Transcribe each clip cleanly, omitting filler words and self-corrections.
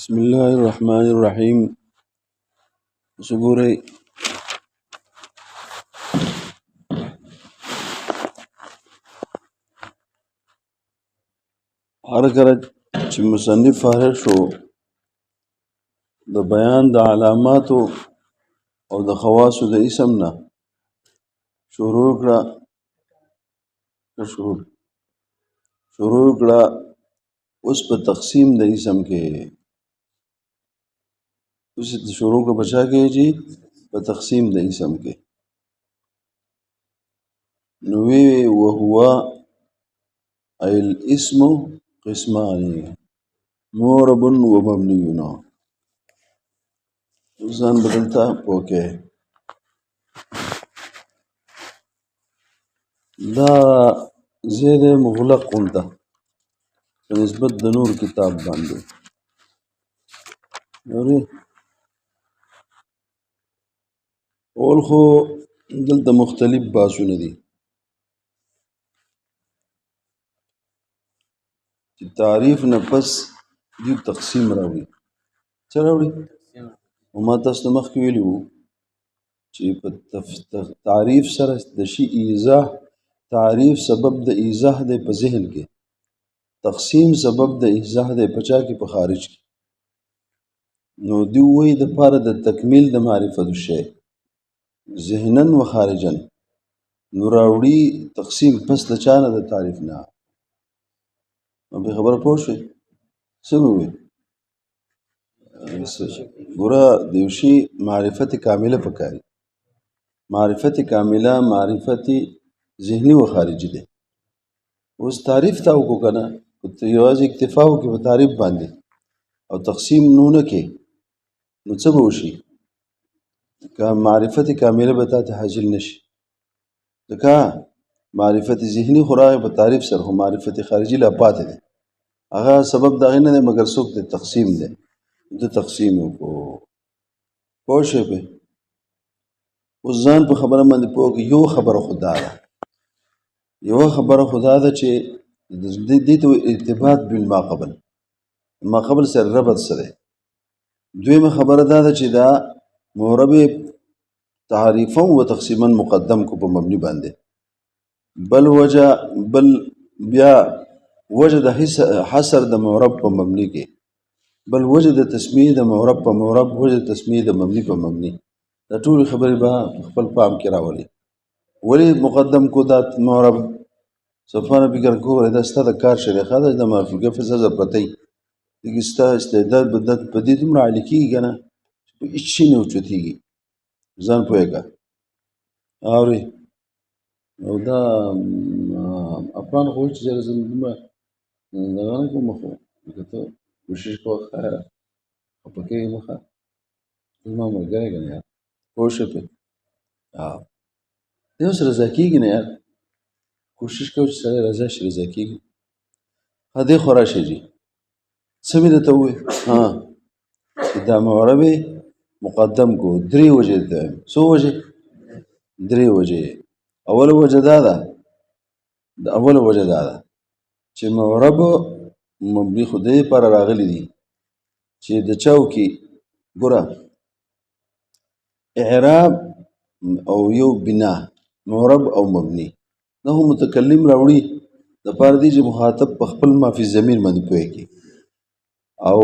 بسم الله الرحمن الرحیم. وګورئ هر کله چې مصنف فارغ شو د بیان د علاماتو او د خواصو د اسم نه شروع کړه اوس په تقسیم د اسم کې اوس شروع کړه بچا کې جی په تقسیم د اسم کې نو وی وهو الاسم قسمان مورب و مبنیون ځان بدلتا اوکې دا زید مغلق قلتا نسبت د نور کتاب باندې نوري اول خو دلته مختلف باسونه دي چې تعریف نه پس یو تقسیم راوړي څه راوړي وما تاسو مخکې ویلو چې په تعریف سره د شی ایضاح تعریف سبب د ایضاح د په ذهن کې تقسیم سبب د ایضاح د پچا کې په خارج کې نو دی وی د پاره د تکمیل د معرفت الشی ذهنا و خارجا نو راوړي تقسیم پس د چانه د تعریف نه به خبره پوه شئ څه وي ګوره د یو شي معرفت کامله پکاري معرفت کامله معرفت ذهني و خارجي ده اوس تعریف تا وکړو کنه ته یوازې اکتفا وکړي په تعریف باندې او تقسیم نونه کې نو څه به وشي که معرفت کامله به ته حاصل نشي ځکه معرفت ذهني خو راغی په تعریف سره خو معرفت خارجي لا پاتې ده هغه سبب دغه نه دی مګر څوک د تقسیم ده د تقسیم وکړو پوه شئ په اوس ځان په خبره باندې پوه یو خبره خدا ده یو خبره خدا ده چې دې ته ارتباط بالما قبل ما قبل سره ربط سره دویمه خبره دا ده چې دا مورب تعریفا و تقسیما مقدم کو په مبني باندې بل بیا وجه د حصر د مورب په مبني کې بل وجه د تسمیه د مورب په مورب وجه د تسمیه د مبني په مبني دا ټول خبرې به خپل پام کې راولي ولی مقدم کو دا مورب صفانه فکر کوله دا ستاسو کار شریخه ده د مافوقه فزه پرتی دغستا استعداد بدت پدې دومره علی کیږي کنه په هیڅ شي نه اوچتیږي ځان پوهیږه اوري او دا افغان خو چې زموږ دغه نه کوم خو ته کوشش کوه خیر او پکې مخه زما مرګای کنه یار کوشش په دیو سره زکیږي نه یار کوشش کوه چې سره رضا شي رضا کیږي هدي خورا شي جی سمې ته وې دا معرب مقدم کو درې وجه ده څو وجه درې وجه اول وجه دا ده چې معرب مبني خدای پر راغلي دي چې د چاو کې ګوره اعراب او یو بنا معرب او مبني نه متکلم راوړي د پاره دي چې مخاطب په خپل ما فی ضمیر باندې پوهیږي او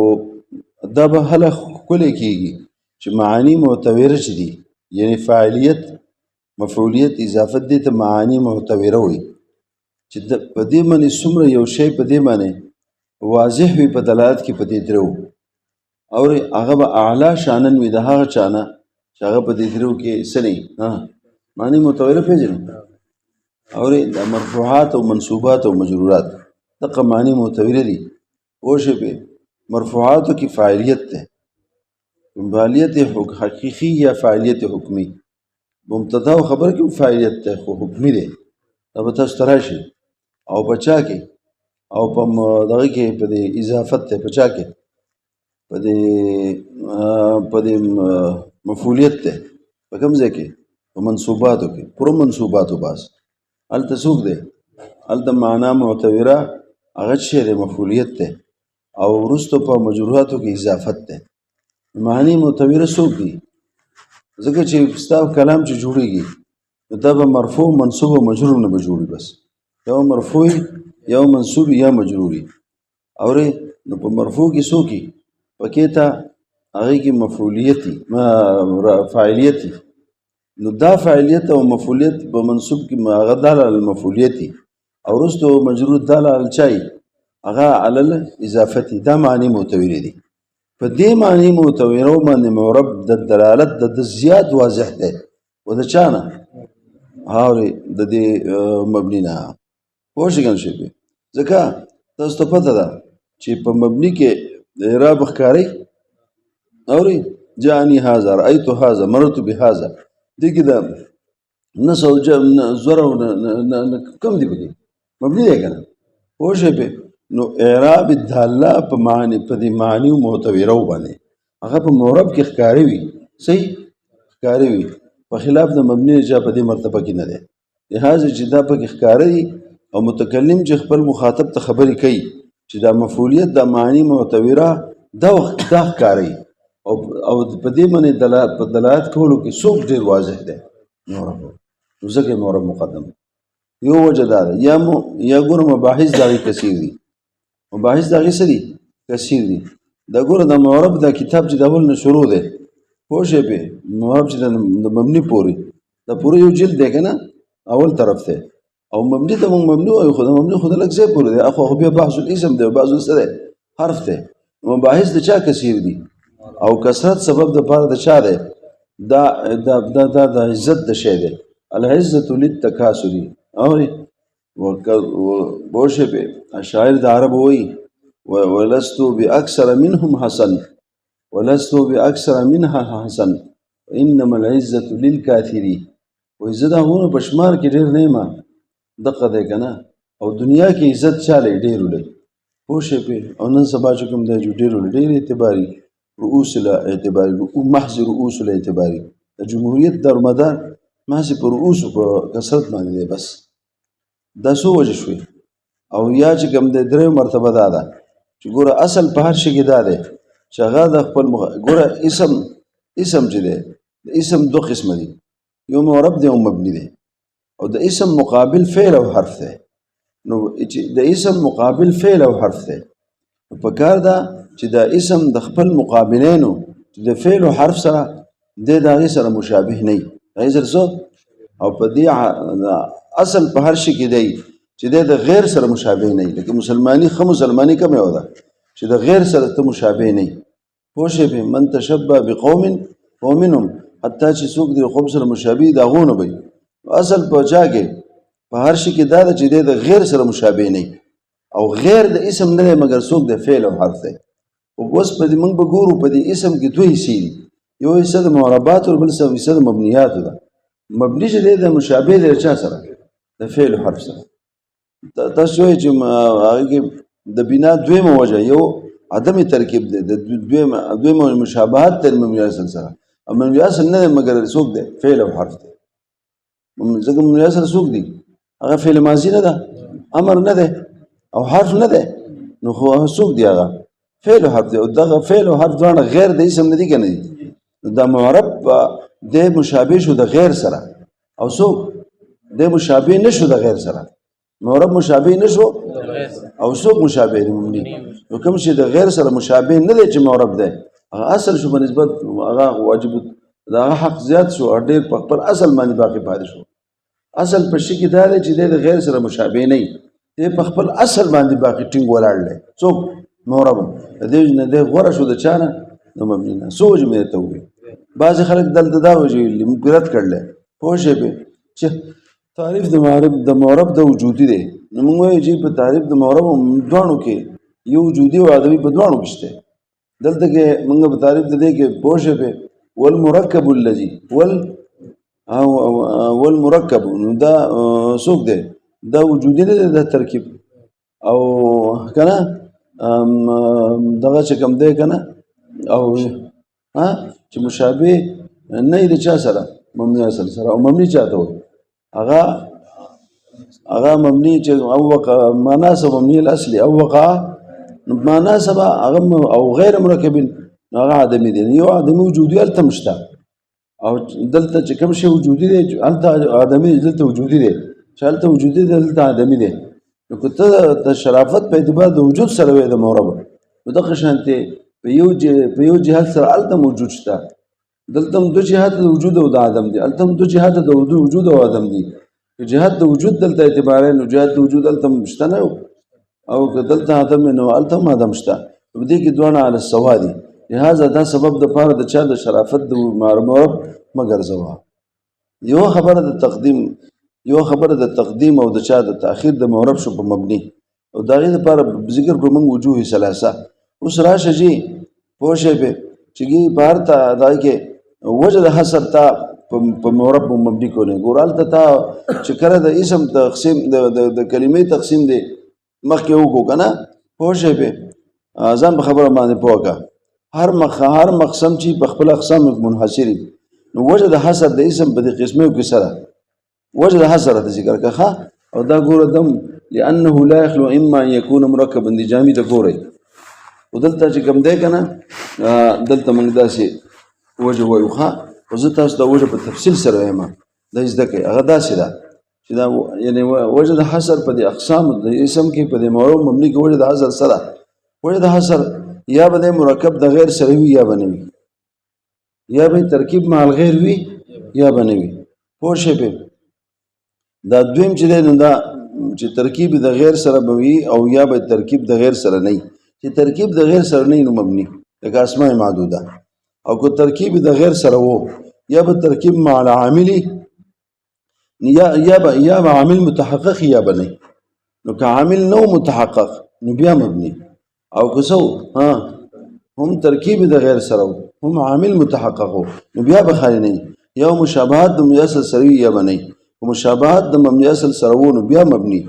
دا به هله کولې کېږي چې معانی معتبره چي دي یعنی فاعلیت مفعولیت اضافت دي ته معانی معتبره وي چې په دې باندې څومره یو شی په دې باندې واضح وي په دلالت کې په دې درو او هغه به اعلی شانن وي د هغه چانه چې هغه په دې درو کې سني معنی معتبره پیژنو او د مرفوعات او منصوبات او مجرورات دغه معنی معتبره دي او شی په مرفوعاتو کی فاعلیت ده فاعلیت حقیقی یا فاعلیت حکمی مبتدا او خبر کی فاعلیت ده خو حکمی ده دا به تاسو تراشي او بچا کې او په دغه کې په دې اضافت ته بچا کې په دې مفعولیت ته په کوم ځای کې په منصوباتو کې پر منصوباتو باس ال تسوق ده ال د معنا معتبره هغه شی د مفعولیت ته او وروسته په مجروراتو کې اضافت ده. معنی معتبره څوک دي؟ ځکه چې ستا کلام چې جوړېږي نو دا به مرفوع منصوب او مجرور نه به جوړي، بس یو مرفوع یو منصوب یا مجروري. اورې نو په مرفوع کې څوک پکې ته هغې کې مفعولیتي فاعلیتي، نو دا فاعلیت او مفعولیت په منصوب کې هغه داله المفعولیتي او وروسته مجرور داله الچای هغه علی الاضافتي. دا معنی معتبرې دي. په دې معنی معتبرو باندې معرب د دلالت د زیات واضح دی و د چا نه؟ هاورې د دې مبني نه. پوه شئ که نه شئ؟ ځکه تاسو ته پته ده چې په مبني کې د اعراب ښکاري. اورې جاءني هذا، رأيت هذا، مررت بهذا، دې کې د نس او زور او کم دي پکې مبني دی که نه؟ پوه شئ پې؟ نو اعراب الداله په معنی په دې معنی معتبرو باندې هغه په معرب کې ښکاري وي، صحیح ښکاري وي، په خلاف د مبني چا په دې مرتبه کې نه دی. لهذا چې دا پکې ښکاري او متکلم چې خپل مخاطب ته خبرې کوي چې دا مفعولیت د معنی معتبره دا ښکاري او په دې باندې په دلالت کولو کې څوک ډېر واضح دی؟ معرب. نو ځکه معرب مقدم. یو وجه دا ده. یا ګوره مباحث د هغې کثیر دي، مباحث د هغې څه دي؟ کثیر دي. دا ګوره د معرب دا کتاب چې د اول نه شروع دی، پوه شئ پې؟ معرب چې د مبني پورې دا پوره یو جلد دی که نه، اول طرف دی. او مبني ته موږ مبني وایو، خو د مبني خو د لږ ځای پورې دی، خو بیا بحث الاسم دی او بحث څه دی؟ حرف دی. مباحث د چا کثیر دي او کثرت سبب د پاره د چا دی؟ دا د عزت د شی دی. العزة للتکاثر. اورې پوه شئ پې؟ شاعر د عربو وایي ولست باکثر منهم حسن ولست باکثر منها حسن انما العزة للکاثر. وایي زه د هغونو په شمار کې ډېر نه یم، دقه دی که نه؟ او دنیا کې عزت چا لی؟ ډېر ولې. پوه شئ پې؟ او نن سبا چې کوم دی ډېر ولې ډېر اعتباري رؤوس الاعتباري محض رؤوس الاعتباري د جمهوریت دارمدار محض په رؤوسو په کثرت باندې دی. بس دا څو وجې شوې. او یا چې کوم دی درېیم مرتبه دا ده چې ګوره اصل په هر شي کې دا دی چې هغه د خپل ګوره اسم چې دی د اسم دو قسمه دي، یو معرب دی او مبني دی. او د اسم مقابل فعل او حرف دی. نو چې د اسم مقابل فعل او حرف دی، نو په کار ده چې دا اسم د خپل مقابلینو چې د فعل او حرف سره دی د هغې سره مشابه نه وي، هغې سره څه او په دې اصل په هر شي کې دی چې دی د غیر سره مشابه نه وي. لکه مسلماني ښه مسلماني کوم یو ده چې د غیر سره ته مشابه نه وي. پوه شئ پې؟ من تشبه بقوم فمنهم، حتی چې څوک د قوم سره مشابه د هغو نه وي. اصل په چا کې؟ په هر شي کې دا ده چې دی د غیر سره مشابه نه وي. او غیر د اسم نه دی مګر څوک د فعل او حرف دی. اوس په دې موږ به ګورو په دې اسم کې دوه حصې دي، یو حصه د معرباتو او بل حصه د مبنیاتو ده. مبني چې دی د مشابه دی چا سره؟ د فعل او حرف سره. تاسو وایئ چې هغې کې د بنا دویمه وجه یو عدم ترکیب دی، د دویمه مشابهت دی مبني اصل سره. او مبني اصل نه دی مګر څوک دی؟ فعل او حرف دی. ځکه مبني اصل څوک دی؟ هغه فعل ماضي نه ده، امر نه دی او حرف نه دی. نو خو څوک دی؟ هغه فعل او حرف دی. او دغه فعل او حرف دواړه غیر د اسم نه دي که نه دي؟ دا معرب دی مشابه شو د غیر سره، او څوک دی مشابه نه شو د غیر سره. معرب مشابه نه شو او څوک مشابه دی؟ مبني. نو کوم چې د غیر سره مشابه نه دی چې معرب دی، هغه اصل شو په نسبت هغه واجب د هغه حق زیات شو او ډېر په خپل اصل باندې باقي پاتې شو. اصل په شي کې دا دی چې دی د غیر سره مشابه نه وي، دی په خپل اصل باندې باقي ټینګ ولاړ دی. څوک؟ معرب. د دې نه دی غوره شو د چا نه؟ د مبني نه. څو وجې مې درته وویل. بعضې خلک دلته دا وجې ویلي موږ رد کړلی. پوه شئ پې؟ چې تعریف د معرب د وجودي دی. نو موږ وایو چې په تعریف د معرب دواړو کې یو وجودي او ادبي په دواړو کې شته. دلته کې موږ په تعریف د دې کې پوه شئ پې والمرکب الذي والمرکب، نو دا څوک دی؟ دا وجودي نه دی، دا ترکیب. او که نه دغه چې کوم دی که نه او چې مشابه نه وي د چا سره؟ مبني اصل سره. او مبني چا ته وایي؟ هغه مبني چې او وقع مناسب مبني الاصلي او وقع معنا سبا او غیر مرکب هغه عدمي دي یو عدمي وجودي هلته مشته او دلته چې کوم شی وجودي دی هلته عدمي دلته وجودي دی چې هلته وجودي دی دلته عدمي دی نو که ته د شرافت په اعتبار د وجود سره وې د مورب نو دغه شانتې په یو جهت سره هلته موجود شته دلته هم دو جهات د وجود او د عدم دي هلته هم دو جهات د وجود او عدم دي که جهت د وجود دلته اعتبار نو جهت د وجود هلته شته نه او که دلته عدم نو هلته هم عدم شته په دې کې دواړه علی السوا دي لہذا دا سبب د پاره د چا د شرافت د مورب مگر زوا یو خبره د تقدیم او د چا د تاخير د مورب شو په مبني او دا غي لپاره ذکر په موږ وجوه ثلاثه اوس راشه جی پوښې په چګي بهر ته دای کې وجه د حسر تا په مورب مبني کولې ګورال ته تا چې کړه د اسم تقسیم د کلمې تقسیم دی مخکې وګو کنه پوښې په ځان په خبره باندې پوکا هر مقسم چې په خپل اقسام منحصري نو وجه د حسر د اسم په دې قسمه کې سره وجه د حسر د ذکر کخه او دا ګوره دم لانه لا يخلو اما ان يكون مركبا دي جامد ګوره ودلته چې کوم دی کنه دلته موږ داسې وجه وایوخه او زه تاسو د وجه په تفصیل سره وایم دا زده کوي هغه داسې ده چې دا یعنی وجه د حسر په دې اقسام د اسم کې په دې مورب مبني کې وجه د حسر سره وجه د حسر یا به مرکب د غیر سره وي یا بنوي یا به ترکیب مع الغیر وي یا بنوي پوه شئ په دا دویم چې دی دا چې ترکیب د غیر سره بوي او یا به ترکیب د غیر سره نه چې ترکیب د غیر سره نه نو مبني لکه اسماء معدوده او کو ترکیب د غیر سره وو یا به ترکیب مع العامل یا به عامل متحقق یا بني نو که عامل نو متحقق نو بیا مبني او کسو هم ترکیب د غیر سره هم عامل متحقق نو بیا بخاری نه یا مشابهت د میاصل سره یا بنئ او مشابهت د میاصل سره نو بیا مبني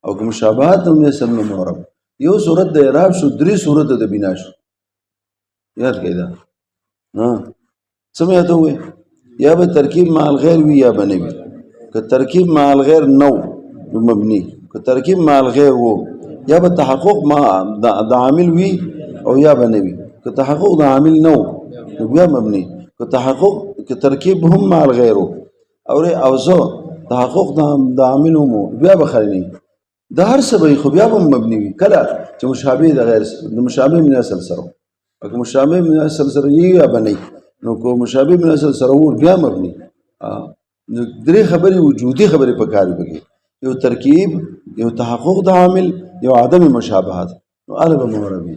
او که مشابهت د میاصل مورب یو صورت د اعراب شو درې صورت د بنا شو یاد کړئ سمعته وي یا به ترکیب مع الغیر وی یا بنئ که ترکیب مع الغیر نو مبني که ترکیب مع الغیر وو یا به تحقق ما د عامل وی او یا بنوي که تحقق د عامل نو بیا مبني که تحقق که ترکیب هم مع الغیر او زه تحقق د عامل هم بیا بخلني د هر څه به خو بیا هم مبني وي کله چې مشابه د غیر د مشابه من اصل سره او که مشابه من اصل سره یا بنئ نو کو مشابه من اصل سره بیا مبني درې خبرې وجودي خبرې پکاري بګي یو ترکیب یو تحقق د عامل یو عدم مشابهت نو الف موربي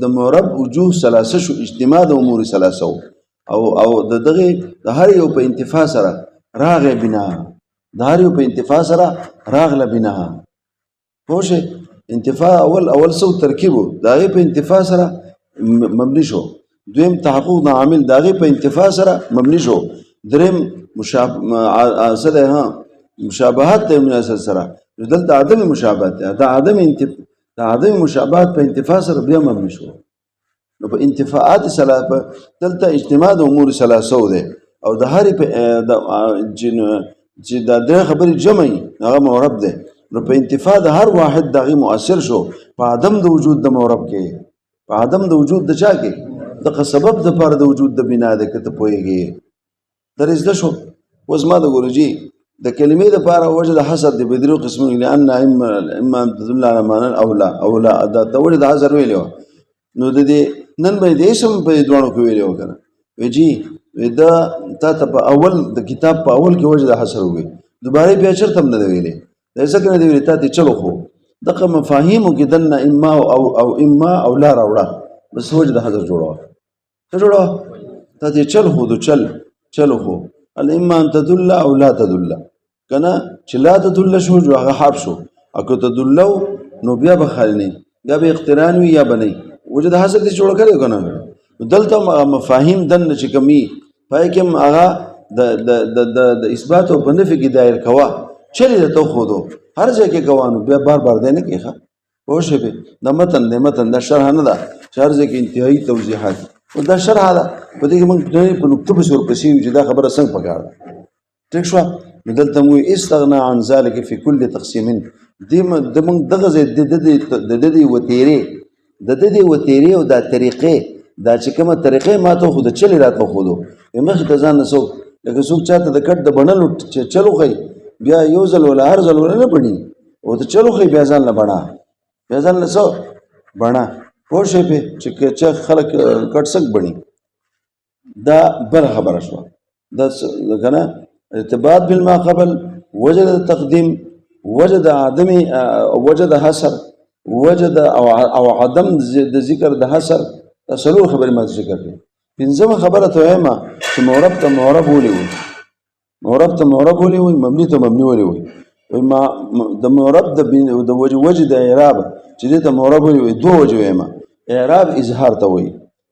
د مورب وجوه ثلاثه شو اجتماع د امور ثلاثه او دغه د هر یو په انتفاع سره راغه بنا د هر یو په انتفاع سره راغله بنا پوه انتفاع اول سو ترکیب دغه په انتفاع سره مبني شو دویم تحقق د عامل دغه په انتفاع سره مبني شو دریم مشابهت د مناسب سره دلته عدم مشابهت دا عدم مشابهت په انتفاع سره بیا مبني شو نو په انتفاعات ثلاثه دلته اجتماع د امور ثلاثه ده او د هر په چې د خبرې جمعي هغه مورب ده نو په انتفاع د هر واحد دغه مؤثر شو په عدم د وجود د مورب کې په عدم د وجود د چا کې دغه سبب د پر د وجود د بنا ده کته پويږي درځه شو وزما د ګورجي د کلمې د پاره وجه د حسد د بدرو قسم لئن اما تدل على معنى او لا دا توجه د حسد ویلو نو د دې نن به دې سم په دوانو کې ویلو کنه وجي دا ته په اول د کتاب په اول کې وجه د حسد وي دوباره بیا چرته هم نه ویلې دا څنګه نه ویلې ته چلو خو دغه مفاهیم کې دنه اما او اما او لا راوړه بس وجه د حسد جوړه ته چل خو چلو خو الاما ان تدل او لا تدل کنه چې لا تدل شو جو هغه حرف شو اكو تدلو نو بیا بخالني یا به اقتران وي یا بنئ وجد حاصل دي جوړ کړو کنه دلته مفاهیم دن چې کمی پای کې هغه د اثبات او بنفي کې دایر کوا چلی ته خو دو هر ځای کې کوانو بیا بار دی نه کیخه پوه شئ د متن د شرح نه ده شرح ځکه انتهایی توضیحات او دا شرح ده په دې کې موږ په نقطه په صورت پسې چې دا خبره څنګه پکاره ټیک شو دلته مو استغنا عن ذلك في كل تقسيم د موږ دغه ځای د دې وتیرې او دا طریقې دا چې کومه طریقې ما ته خو د چلې راته ښودو مخې ته ځان نه څوک لکه څوک چاته د کټ د بڼلو چل وښیي بیا یو ځل ولا هر ځل ولا نه بڼي او ته چل وښیي بیا ځان نه بڼه بیا ځان نه څه بڼه پوه شوې پې چې چا خلک کټ څنګه بڼي دا بله خبره شوه دا که نه ارتباط بالما قبل وجه د تقدیم وجه د عدم وجه د حصر وجه د او عدم د ذکر د حصر دا څلور خبرې ما ذکر کړې پنځمه خبره ته وایم چې معرب ته معرب ولې وي معرب ته معرب ولې وي مبني ته مبني ولې وي ما د معرب د وجه د اعراب چې دې ته معرب ولې وي دوه وجه وایم اعراب اظهار ته وي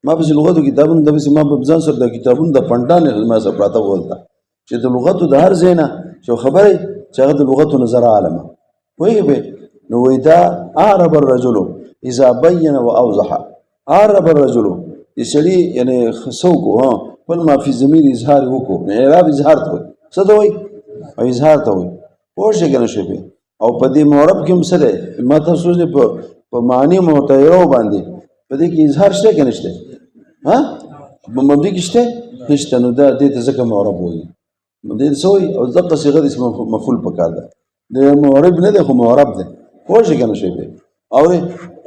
ما په لغتو کتابونو د ما په ځان سره د کتابونو د پندان ما سره پراته ولته چې د لغتو د هر ځای نه چې خبره چې هغه د لغتو نظر عالمه وایي به نو وای دا اعرب الرجل اذا بين واوضح اعرب الرجل یسړي یعنی خصوکو ها بل ما فی ضمیر اظهار وکړو اعراب اظهار ته وایي څه ته وایي او اظهار ته وایي پوه شئ کنه شی او په دې معرب کې هم سره ما تاسو په معنی متغیرو باندې په دې کې اظهار شته که نشته ها مبني کې شته نشته نو دا دې ته ځکه معرب وایي دې څه وایي او دغه صيغه د اسم مفعول پکار ده د معرب نه ده خو معرب ده پوه شئ کنه شی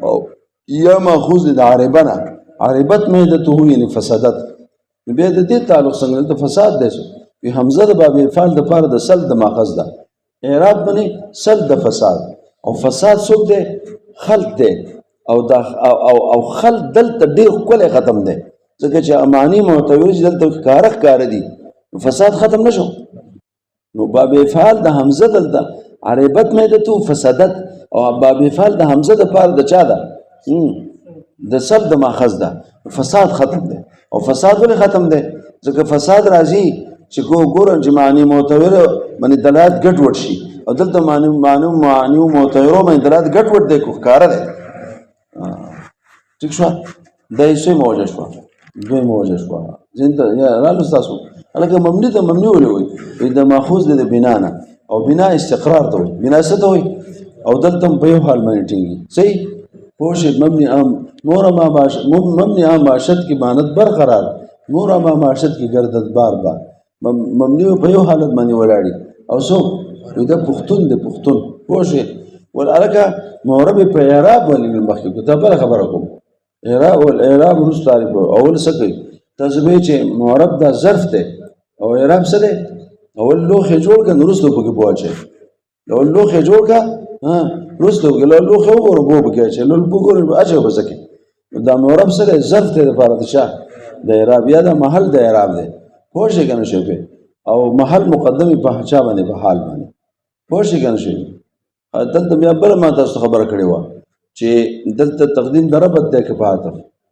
او یا ماخوذ د عربنه عربت مهدته یعنی فسادت بیا د دې تعلق څنګه د فساد ده په حمزه د باب افعال د پاره د سل د ماخذ ده اعراب باندې سل د فساد او فساد څوک ده خلق ده او خلق دلته ډیر کله ختم ده ځکه چې امانی معتبر دلته کار دي فساد ختم نشو نو باب افعال د حمزه دلته عربت مهدته فسادت او باب افعال د حمزه د پاره د چا ده د سل د ماخذ ده فساد ختم ده او فساد ولې ختم ده ځکه فساد راځي چې ګورم چې معنی معتبر باندې دلالت ګډ وډ شي او دلته معنی معتبر باندې دلالت ګډ وډ ده کو کار ده ٹھیک شو دا یې څه موجه شو دوی موجه شو زنده یا رالو تاسو هغه مبني ته مبني ولې وي د ماخوذ د بنا نه او بنا استقرار ته وي بنا څه ته وي او دلته په یو حال باندې ټینګي صحیح پوش مبني عام مورما باش مبني عام باشد کی مانت برقرار مورما باشد کی گردد بار مبني په یو حالت باندې ولاړی او سو دا پختون د پختون پوش ولکه معرب په اعراب ولې مخکې ته بل خبره کوم اعراب روز تعریف اول څه کوي تاسو به چې معرب دا ظرف ده او اعراب څه ده اول لوخه جوړ کړه نورستو پکې پوهچه اول لوخه جوړ کړه ها رستو کې لوخه وګورو بو پکې چې لول وګورو اچو بسکه دا معرب سره ظرف ته لپاره د شاه د اعراب یا د محل د اعراب ده پوه شئ کنه شی او محل مقدمي په چا باندې په حال باندې پوه شئ کنه شی دلته بیا بل ما تاسو خبره کړې و چې دلته تقدیم دربت ده کې پاتې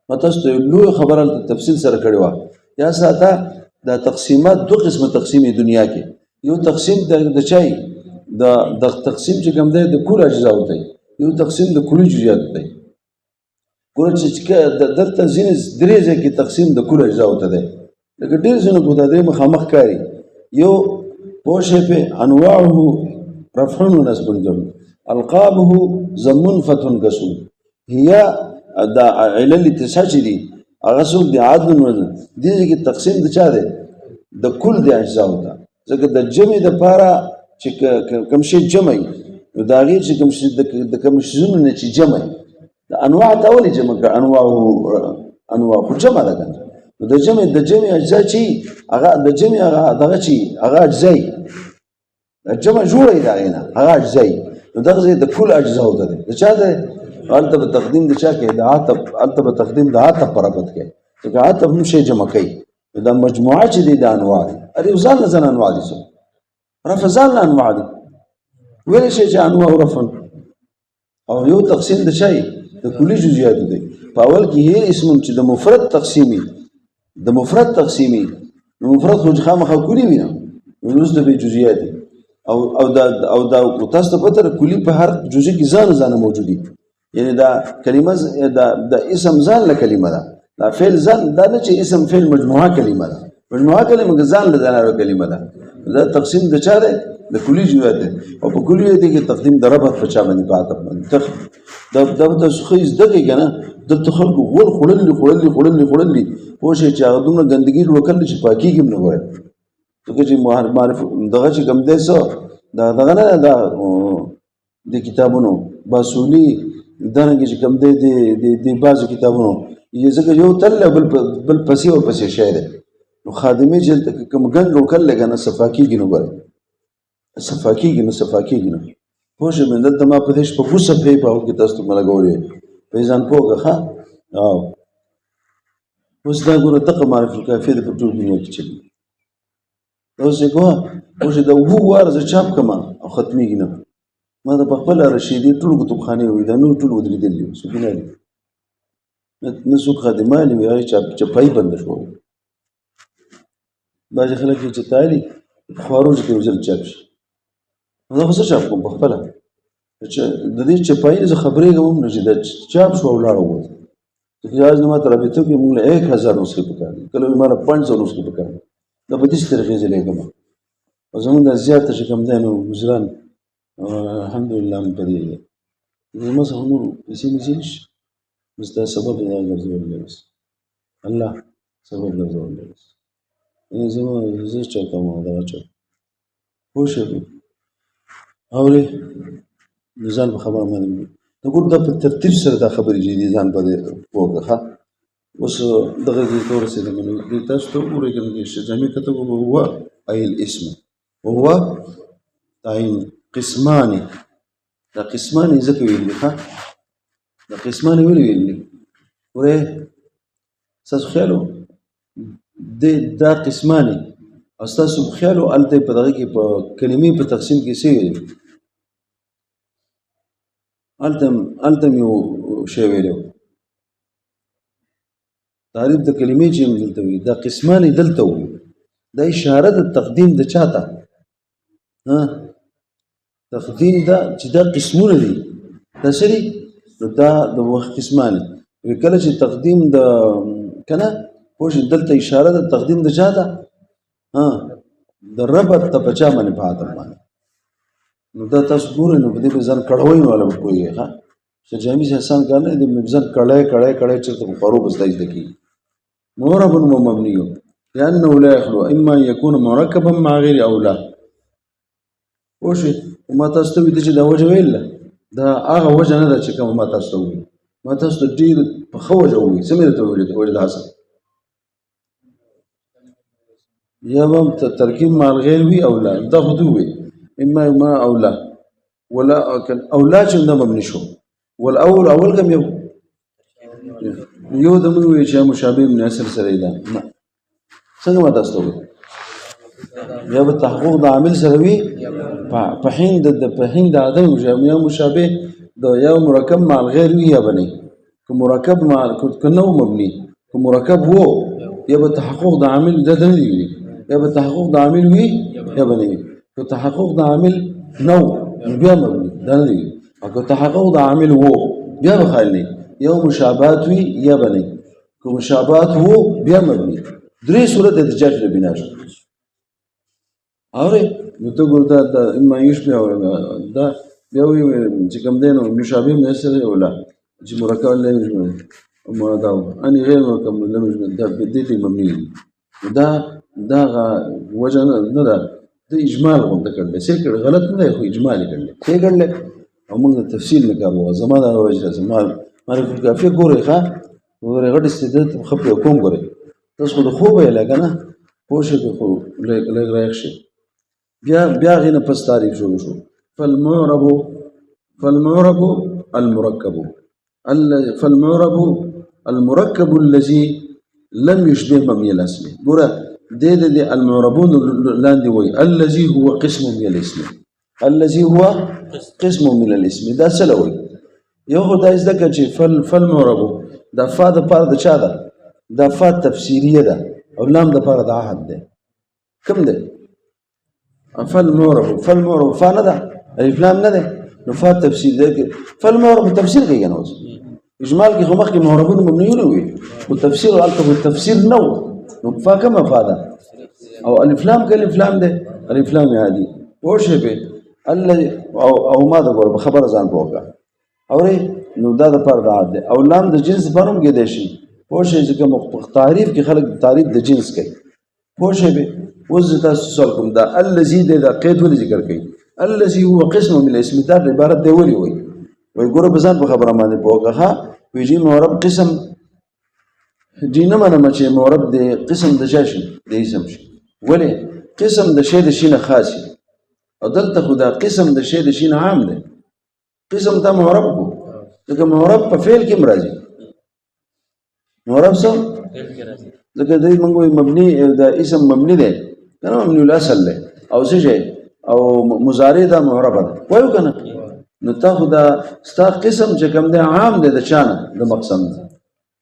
ما تاسو لوی خبره تفصیل سره کړې و یا ساته دا تقسیمات دو قسمه تقسیم دنیا کې یو تقسیم د چای د تقسیم چې کوم دی د کل اجزا وته یو تقسیم د کلی جزئیات دی ګور چې دلته ځینې درې ځکه تقسیم د کل اجزا وته دی لکه ډېر ځینې کو د دې مخامخ کاری یو پوشه په انواعه رفع ونصب جم القابه ضم فتح كسر هي د علل تساج دي هغه څو د عدل وزن دي چې تقسیم د چا دی د کل د اجزا وته ځکه د جمع د پاره چې کوم شی جمع نو دا غیر چې کوم شی د کوم شیزونو نه چې جمع د انواع ته ولې جمع کړه انواع خو جمع ده کنه نو د جمع اجزا چې هغه د جمع هغه دغه چې هغه اجزا د جمع جوړې دا نه هغه اجزا نو دغه د کل اجزا وته ده د چا ده انت په تقدیم د چا کې د عاطف انت په تقدیم د عاطف پرابط کې چې عاطف هم شی جمع کوي دا مجموعه چې د انواع اړ ځان نه انواع دي رفع ځان انواع دي ویل شي چې انواع رفع او یو تقسیم د شی د کلی جزئیات دي په اول کې هي اسم چې د مفرد تقسیمی نو مفرد خو خامخا کلی وي نو د جزئیات او دا تاسو په تر کلی په هر جزئی کې ځان موجودي یعنی دا کلمه د اسم ځان له کلمه ده دا فعل ځان دا نه چې اسم فعل مجموعه کلمه ده مجموعه کلمه ځان له ځانه کلمه ده دا تقسیم د چا ده د کلی جوات دی او په کلی دی کې تقدیم د ربط په چا باندې پاته باندې دا تاسو خو زده کوئ که نه دلته خلکو غول خوړلي پوه شئ چې هغه دومره ګندګي جوړه کړل چې پاکېږي هم نه ګورئ ځکه چې معرف دغه چې کوم دی څه دغه نه دا د کتابونو باسولي دارنګې چې کوم دی د بعضو کتابونو ځکه یو تل بل پسې ورپسې شی دی نو خادمې چې دلته کوم ګند جوړ کړلی که نه صفا کېږي نو ګورئ صفا کېږي نو پوه شئ دلته ما په دې شپږو صفحې په هغو کې تاسو ته مه لګولې پوهې ځان پوه کړه ښه او اوس دا ګوره دغه معرف الکافیه د په ټول دنیا کې چلي اوس یې کوه اوس یې د 7 واره زه چاپ کړم او ختمېږي نه ما د په خپله رشیدي ټول کتابخانې وي دا نور ټول ودرېدلي وي څوک یې نه دي نه څوک خادمان وي هغې چپایي بنده شوه بعضې خلک یې چې تایلي په خوارو چې یو ځل چاپ شي زه خو څه چاپ کوم په خپله د دې چپایي زه خبرېږم هم نه چې دا چاپ شو او لاړه ووت आज ने मात्र अभी तक मुझे 1000 नुस्खे पका दी कल हमारा 500 नुस्खे पका दी दा बदिस तरीके से लेके मैं और ज़मीन दा ज़्यादा शिकम देने गुजरान अल्हम्दुलिल्लाह हम पढ़ी है ज़मीन से हम इसी मिजिश मुस्ता सबब दा गरज़ोल लेस अल्लाह सबब गरज़ोल लेस ये ज़मीन ज़िस चलता हूँ दा चल खुश है और निज़ाम खबर में نقول دا په ترتیب سره دا خبرې چې دي ځان باندې وکړه ښه اوس دغه دې ته ورسېدم نو دې تاسو ته وګورئ که نه جامع کتب هو ای الاسم وهو تعین قسمان دا قسمان ځکه ویلي ښه دا قسمان ولې ویلي ورې ستاسو خیال و دا قسمان او ستاسو خیال و هلته په دغه کې په کلمې په تقسیم کې څه ویلي التم یو شی ویلو تعریف د کلمې چې هم دلته وي دا قسمان دلته وي دا اشاره د تقدیم د چاته تقدیم دا چې دا قسمونه دي دا سری دا د وخت قسمان کله چې تقدیم د کنه پوه دلته اشاره د تقدیم د چاته د ربط ته په چا باندې پاته باندې نو دا تاسو ګورئ نو په دې به ځان کړوئ والا به پوهېږئ ښه چې جامع چې آسان کار نه دی ځان کړی چېرته په خوارو به زده کېږي معرب ومبني لأنه لا يخلو إما أن يكون مركبا مع غير أو لا پوه شئ ما تاسو ته ویده چې دا وجه ویل دا هغه وجه نه ده چې کومه ما تاسو ته وویل ما تاسو ته ډېر په ښه وجه وویل څه مې درته وویل وجه د حسن یا به ترکیب مع الغیر وي او لا دا خو دې وویل إما أو لا ولا أو لا جنة مبني شو والأول كم يو دمو يشيا مشابه من أسر سريدا ما سنة ما تستوي يا بالتحقق ده عامل سروي فحين ده عدم مشابه ده يا مركب مع الغير ويا بني كمركب مع كنه مبني كمركب هو يا بالتحقق ده عامل ده دليل يا بالتحقق ده عامل وي يا بني كتحقق ده عامل نو بيا مبني ده دي كتحقق ده عامل هو بيا بخالني يوم مشابهات وي يا بني كمشابهات هو بيا مبني دري صورت ارتجاج لبناش اوري نتقول ده اما يشبه ده بيوي كم دينه مشابه من اسره ولا جي مركب لا يشبه ما ده اني غير مركب لا يشبه ده بديتي مبني ده وجه نه ده ده اجمال غونډه کړل څه کړ غلط نه خو اجمال کړل څه کړل او موږ تفصیل نکړو زمانه وجه زمال معرف الکافیه ګورې ښه ګورې غټ استعداد خپل کوم ګورې تاسو خو خو به لګنه پوښښ خو لګ راښي بیا غینه پس تعریف شروع شو فالمعرب المركب الذي لم يشبه مبني الاسم ګوره دي المعربون لاندي وي الذي هو قسم من الاسم دا سلوي یو خو دا ځکه چې فالمعرب دا فا د پاره د چا ده دا فا تفسیریه ده او لام د پاره د عهد ده کوم ده فالمعرب فا نه ده الف لام نه ده نو فا تفسیر ده فالمعرب تفسیر کوي نو اجمال کې خو مخکې معربون مبنيون وي او تفسیر التفسیر نو فا كما فادا او الف لام كالف لام ده الف لام عادي پوه شوې پې الله او ما ته ګوره خبره ځان پوه کړه اورې نو دا دپاره د عاد دی او لام د جنس لپاره هم کېدی شي پوه شوې چې کوم تعریف کې خلک تعریف د جنس کوي پوه شوې پې اوس زه تاسو سوال کوم دا الذي دی دا قید ولې ذکر کوي الذي هو قسم من الاسم دا عبارت دی ولې وایي ګوره په ځان په خبره باندې پوه کړه ها وایي جي معرب قسم جي نه منم چې معرب دی قسم د چا شي د اسم شي ولې قسم د شی د شي نه خاص شي او دلته خو دا قسم د شی د شي نه عام دی قسم ته معرب کو ځکه معرب په فعل کې راځي معرب څه ځکه دوی موږ وایي مبني د اسم مبني دی کنه مبني الاصل دی او څه شی او مضارع دا معرب ده وایو کنه نو تا خو دا ستا قسم چې کوم دی عام دی د چا نه د مقسم نه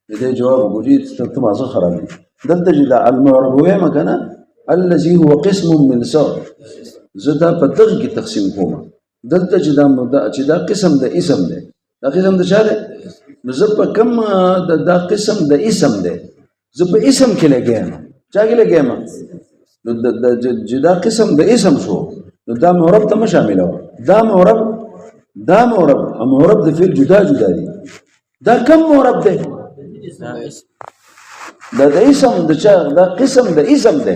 د دې جواب وګورئ ته مازه خراب دي دلته چې دا المعرب وایم کنه الذي هو قسم من څه زه دا په دغه کې تقسیم کوم دلته چې دا قسم د اسم دی دا قسم د چا دی نو زه په کوم دا قسم د اسم دی زه په اسم کې لګیم چا کې لګیم نو دا قسم د اسم شو نو دا معرب ته شامل و دا معرب د فعل جدا دي دا کم معرب دی دا د اسم د چا دا قسم د اسم دی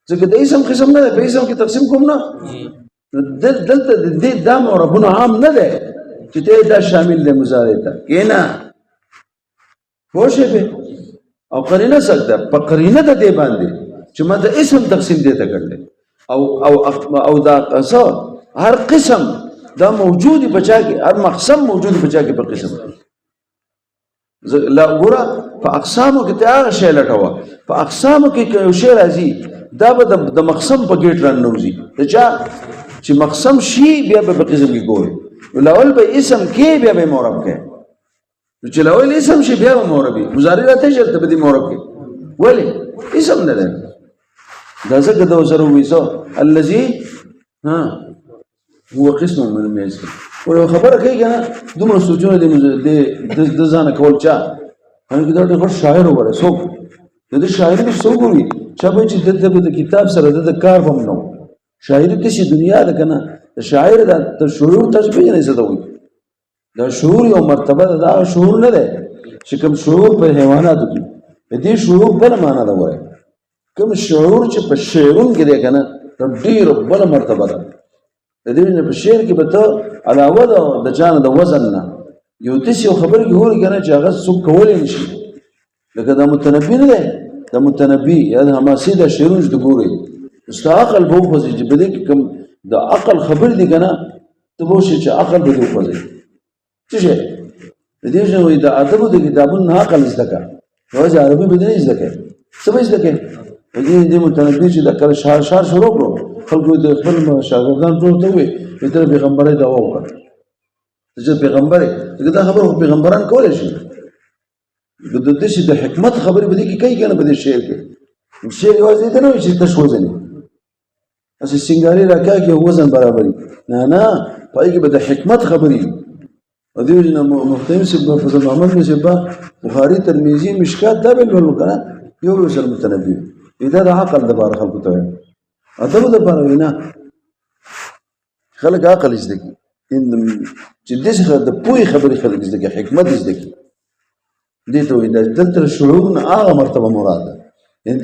ځکه د اسم قسم نه دی په اسم کې تقسیم کوم نه دلته د دا معربونه عام نه دی چې ته دا شامل دی مضارع ته کینا پوه شوې او قرینه سکته په قرینه د دې باندې چې ما د اسم تقسیم دی ته کړل او دا هر قسم دا موجود بچا کې هر مقسم موجود بچا کې په قسم لا ګوره په اقسامو کې ته هغه شی لټوه په اقسامو کې یو شی راځي دا به د مقسم په ګیټ راننوځي د چا چې مقسم شي بیا به په قسم کې ګوري لاول به اسم کې بیا به معرب کې چې لاول اسم شي بیا به معربي مضارع راته شرط به دې معرب کې ولې اسم نه ده دا څنګه د وسره وېسو الذي هو قسم من الاسم ولو خبره کوي کنه دومره سوچونه د ځان کول چا هغه دا ډېر شاعر وره څوک د شاعر به څوک وي چې به چې د کتاب سره د کار هم نو شاعر د شي دنیا ده کنه شاعر د شعور تشبیه نه څه وي دا شعور یو مرتبه دا شعور نه ده چې کوم شعور په حیواناتو کې دې شعور بل معنا ده وره کوم شعور چې په شعرون کې ده کنه ډېر بل مرتبه ده د دې په شعر کې به ته علاوه د جان د وزن نه یو تاسو خبر کې هوري کنه چې هغه څوک کولای نشي لکه دا متنبی نه ده د متنبی یا د حماسي د شعرون د ګوري استعقل بو خوځي چې بده کې کوم د عقل خبر دي کنه ته به شي چې عقل به خوځي څه شي د دې نو د ادب د کتابونو عقل زده کا روز عربي به نه زده کا څه به زده کا دې متنبی چې د کله شعر شروع کړو خلکو د خپل شاګردان ټول ته وي چې پیغمبري دا وکړه چې پیغمبري دا خبره پیغمبران کولای شي د دې چې د حکمت خبرې به دي کې کوي کنه په دې شعر کې شعر یوازې ته نه چې تاسو وزني اسی سنگاری راکا کې وزن برابرۍ نه پای کې به د حکمت خبرې او دې نه محترم سیب فضل محمد سیب بخاری ترمذی مشکات دا به ولکره یو سر متنبی دا د عقل د بار خلکو ته ادب د بار وینا خلک عقل زده کی ان چې دغه د پوی خبرې خلک زده کی حکمت زده کی دې ته د دلته شعور نه هغه مرتبه مراد ده ان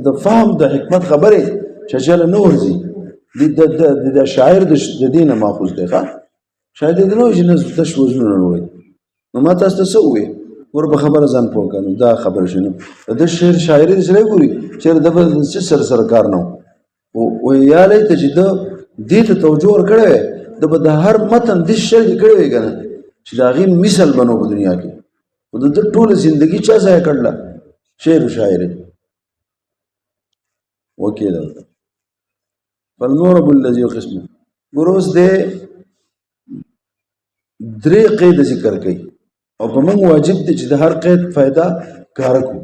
د فهم د حکمت خبرې شجاله نه ورځي د شاعر د دینه ماخوذ دی ښا شاید دې نو چې نه تاسو وزنونه وروړي نو ما تاسو ته څه وې ور به خبره ځان پوه کړو دا خبر شنو د شعر شاعري سره ګوري چې د بل سر کار نه او یا لیت چې دې ته توجه ورکړې د هر متن د شعر کړي کنه چې دا غي مثال بنو په دنیا کې د ټول ژوندۍ چا ځای کړل شعر او شاعري وکیل فالمورب الذي قسمه ګروس دې درې قید ذکر کړي او په موږ واجب دي چې د هر قید فائدہ کار کو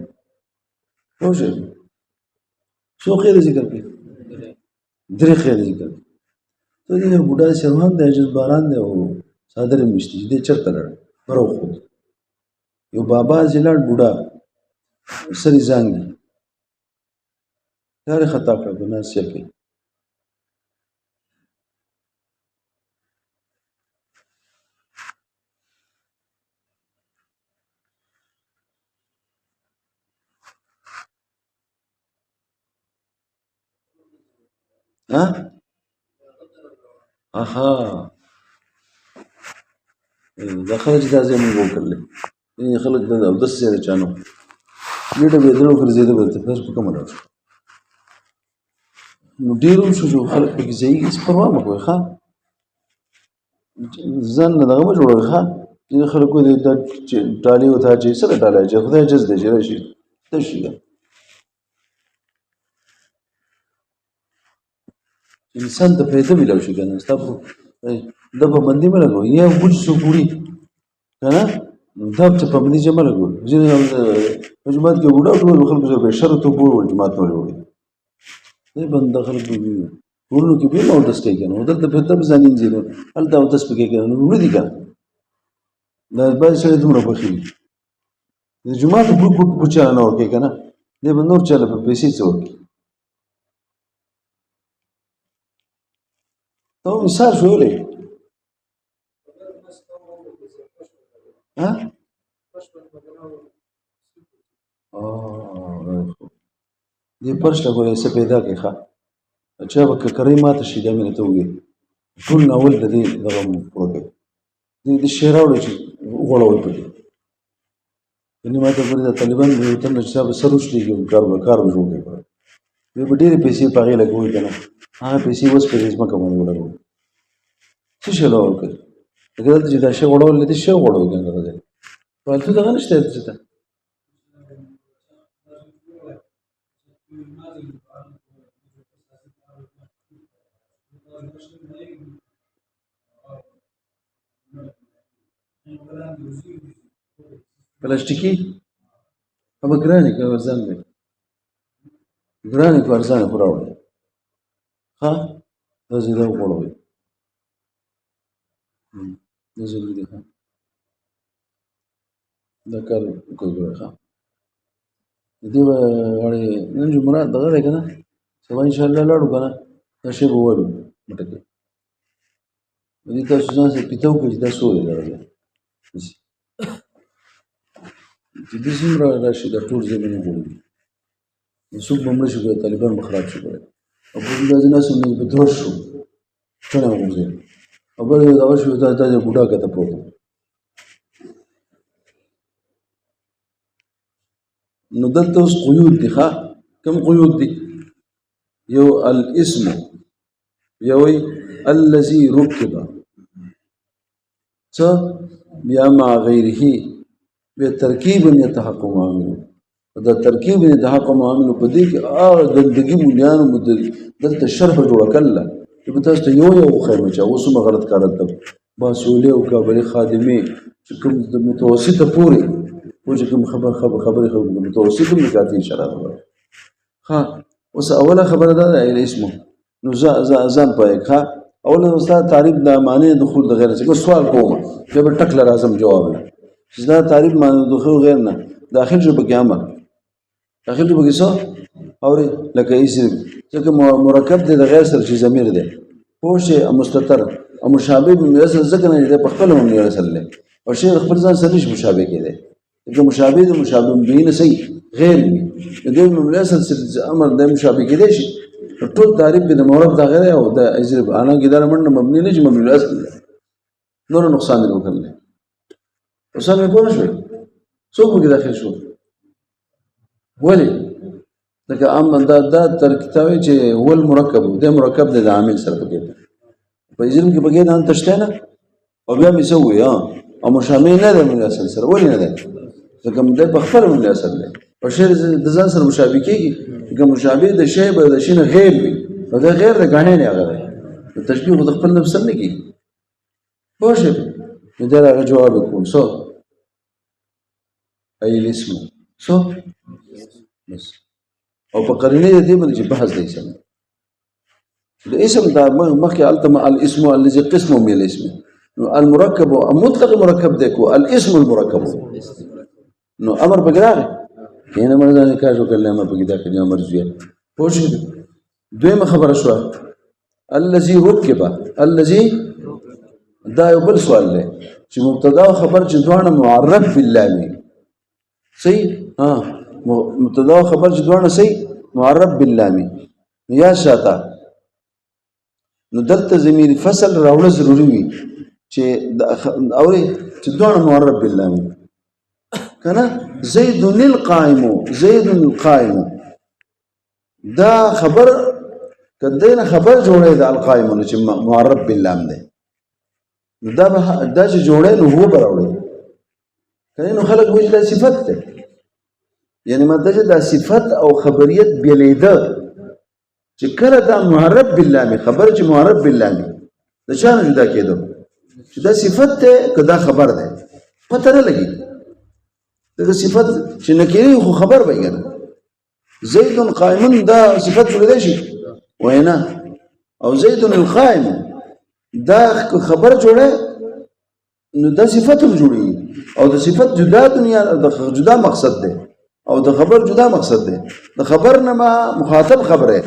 خوښه څو قید ذکر کړي درې قید ذکر ته دې بوډا شروان د اجز باران دی او صادر مشتي دې چرته لړ پرو خو یو بابا زلال بوډا سری زنګ دار خطا کړ ګناه سي کوي ها اها دا خلک دا ځای موږ وکړل خلک دا اودس یې چانو ګډه به درو ګرځېده به تاسو په کومه لاړ نو ډېرو شو چې خلک پکې ځایږي هېڅ پروا مه کوئ ښه ځان نه دغه مه جوړوئ ښه ځینې خلک وایي دا ډالۍ ورته اچوي څه ډالۍ اچوي خدای جز دی چې راشي تش شي انسان ته فایده میلاو شي که نه ستا دا پابندي مه لګوئ یا بوټ څوک وړي که نه دا څه پابندي چې مه لګوئ ځینې په جومات کې بوډا ټول خلکو سره به شر توپ ووړ جومات ته ولې وړي دی بنده خلک کورونو کې بیا اودس کوي که نه دلته بېرته به ځان انځي نو هلته اودس پکې کوي نو وړه دي که نه دا بعضې سړی دومره خوښي وي د جومات بوټ چاله نه ورکوي که نه دی به نور چاله په پیسې څه ورکړي دا مثال شو ولې دې فرش ته ګورې څه پیدا کړي ښه چا به ککرۍ ماته شي دا مې درته وویل ټول ناول د دې دغه پوره کوي د شی راوړی چې وغوړوئ پکې یعنې ماته ګورې دا طالبان به وطن نه چې چا به سر وشلېږي کار به جوړ کړي دوی به ډېرې پیسې په هغې لګوي که نه هغه پیسې اوس په دې ځمکه باندې ولګوي څه شی له ورکوي لکه دلته چې دا شی غوړول دی شی وغوړوي که نه دغه ځای فالتو دغه نشته دلته ته پلاستیکي هغه ګرانې که ارزان دی ګرانې که ارزانه خو راوړئ ښه دا ځای دا وغوړوئ دا ضروري دی ښه دا کار وکړئ ګوره ښه د دې به غواړې نن جمعرات دغه دی که نه سبا انشاءالله لاړو که نه دا شی به ووایو مټه کې د دې تاسو ځان سره پیته وکړئ چې دا څو دی دغه ځای چې داسې هم راشي دا ټول ځای به نه جوړېږي څوک به مړه شي که طالبان به خراب شي ګوره او په دې داسې ناست وم به دوړ شو ټنه وغورځېد او بل یو دغه شو دا ځای بوډا کته پروت و نو دلته اوس قیود دي ښه کوم قیود دي یو الاسم بیا وایي الذي رکب څه بیا مع غیره بیا ترکیبا یتحقق عامله دا ترکیب یتحقق عامله په دې کې هغه ګندګي مولیانو دلته شرح جوړه کړله چې په تاسو ته یو وښیم چې اوس هم غلط کار دلته باسولې او کابلي خادمې چې کوم د متوسطه پورې و چې کوم خبرې متوسط هم کافي اشاره ده ښه اوس اوله خبره دا ده الاسم نو ځان پوهېږه ښه اوله استاد تعریف د معنی دخول د غیر څخه سوال کوم بیا به ټک له راځم جواب نه چې دا تعریف معنی دخول غیر نه داخل شو پکې امر داخل شو پکې څه اورې لکه اسم ځکه مرکب دی د غیر سره چې ضمیر دی پوه شي مستتر او مشابه به اصل ځکه نه دی په خپل هم نه اصل دی او شی خپل ځان سره نشي مشابه کېدی ځکه مشابه د مشابه به نه صحیح غیر وي د دې ممل اصل امر د مشابه کېدی شي ټول تعریف به د مورب دا غیر او د اجر انا کې دا منډه مبني نه چې ممل اصل نور نقصان نه وکړل اوس هم پوه شو څوک به داخل شو ولی لکه دا ترکتاوی چې هو المرکب د مرکب د عامل سره پکې په اجرم کې پکې دا تشته نه او بیا می سوې او مشابه نه ده من اصل سره ولی نه ده ځکه د بخفل من اصل ده او شی د ځان سره مشابه کېږي که مشابه د شی به د شی نه غیر وي او دا غیر د غاڼې نه هغه ده تشبیه خو د خپل نفس نه کېږي پوه شئ نو دا هغه جواب کوم څو ای الاسم څو بس او په قرینه دې باندې چې بحث دی اسم د اسم دا مخکې التم الاسم الذي قسم من الاسم نو المركب مطلق مرکب دی کو الاسم المركب نو امر بګراره کینه مرزا نه کاجو کله امر بګی دا کله امر زیه پوښ دویمه خبره شو الذي ركب الذي دا یو بل سوال دی چې مبتدا او خبر چې دوه معرف باللام صحیح مبتدا او خبر چې دوه صحیح معرف باللام یا شاته نو دلته ضمیر فصل راوړل ضروري وي چې اوري چې دونه معرب بالله وي کنه زید القائم دا خبر کدی خبر جوړه د القائم چې معرب بالله دی دا چې جوړه نو هو براوړي کنه نو خلک وایي دا صفت ده یعنی ماده چې دا صفت او خبریت بیلیده چې کله دا معرب بالله می خبر چې معرب بالله می د چا نه جدا کېدو چې دا صفت ده که دا خبر ده پته نه لګي دا صفت چې نکری خو خبر به کنه زید قائم دا صفت ولې شي وینا او زید القائم دا خبر جوړه نو دا صفت جوړي او د صفت جدا دنیا د جدا مقصد ده او د خبر جدا مقصد ده د خبر نه مخاطب خبره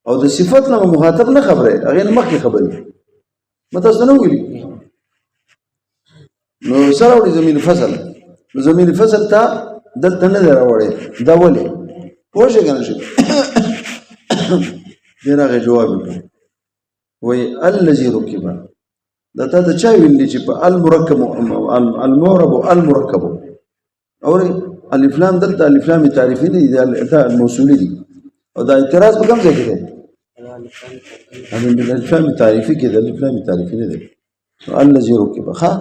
او د صفت نه مخاطب نه خبره هغه مخکې خبره متاسو نه ویلي نو سره وړي زمين فصل ته دلته نه راوړي دا ولې پوه شئ کنه شي دغه جواب وي الذي ركب دا ته د چا ویل چې په المرکب اور الف لام دلته الف لام تعریفي دي دا موصولي دي او دا اعتراض په کوم ځای کې دی الف لام تعریفي کې د الف لام تعریفي نه دي الذي ركب ها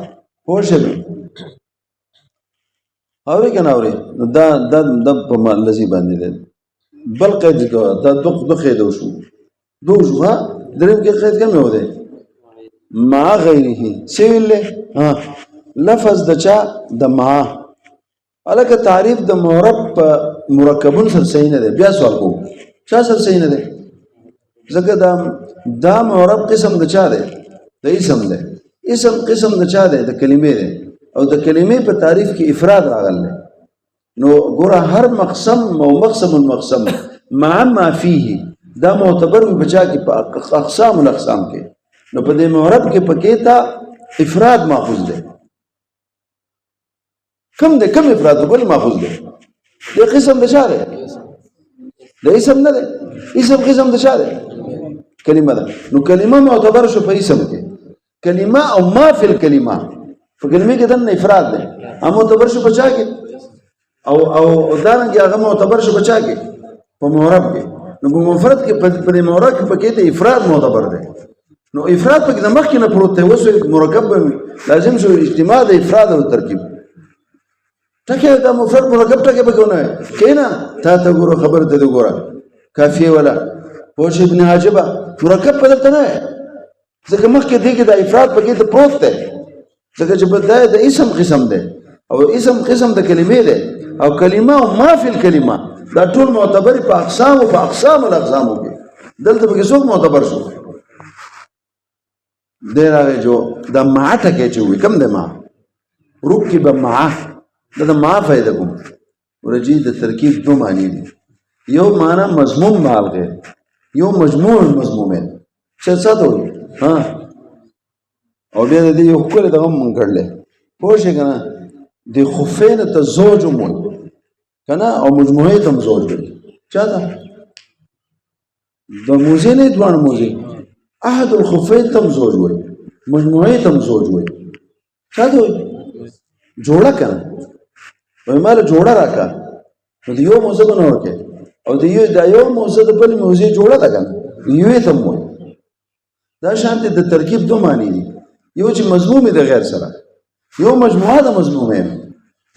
پوه شئ اوري کنه اوري دا په الذي باندې ده بل قید دا دو قید وشو ها دریم کې قید کوم یو دی مع غیره سیل ها لفظ د چا د مع الکه تعریف د معرب مرکبون سره صحیح نه دی بیا سوال کوم چا سره صحیح نه دی ځکه دا معرب قسم د چا دی د اسم دی اسم قسم د چا دی د کلمې دی او د کلمې په تعریف کې افراد راغلی نو ګوره هر مقسم او مقسم مع ما فيه دا معتبر بچا کې په اقسام الاقسام کې نو په دې معرب کې پکې تا افراد ماخوذ دی کم افراد بل ماخوذ دی د قسم د چا دی د اسم نه دی اسم قسم د چا دی کلمه ده نو کلمه معتبر شو په اسم کې کلمه او ما فی الکلمه په کلمې کې دنه افراد دی هم معتبر شو بچا کې او دارنګه هغه معتبر شو بچا کې په معرب کې نو په مفرد کې په معرب کې پکې ته افراد معتبر دی نو افراد پکې د مخ کې نه پروت دی وسو مرکب لازم شو اجتماع د افراد او ترکیب ټکه دا مفرد مرکب ټکه بګونه کینا ته ګورو خبر ته ګوره کافیه ولا پوش ابن حاجبه مرکب په دلته نه ځکه مخ کې دی کې د افراد پکې ته پروت دی ځکه چې بدايه د اسم قسم دی او اسم قسم د کلمې دی او کلمه او ما فی الکلمه دا ټول معتبر په اقسام الاقسام کې دلته به څوک معتبر شو دراغه جو د ما ټکه چې وي کم د ما رکب مع د ما فائدہ کوم ورجی د ترکیب دو معنی دي یو معنی مضموم مال غیر یو مجموع مضمومین څه څه دوی ها او بیا دې یو کله دغه مونږ کړل پوه شئ کنه د خفین ته زوج مو کنه او مجموعه ته زوج دی چا ده د موزه نه دوه موزه احد الخفين تم زوج وي مجموعه تم زوج وي چا دوی جوړه کنه وای مال جوړه راکا نو دیو موزه بنور کې او د یو موزه د بل موزه جوړه ده کنه یو تم وي دا شانته د ترکیب دوه معنی دي یو چې مضموم دی غیر سره یو مجموعه د مضمومه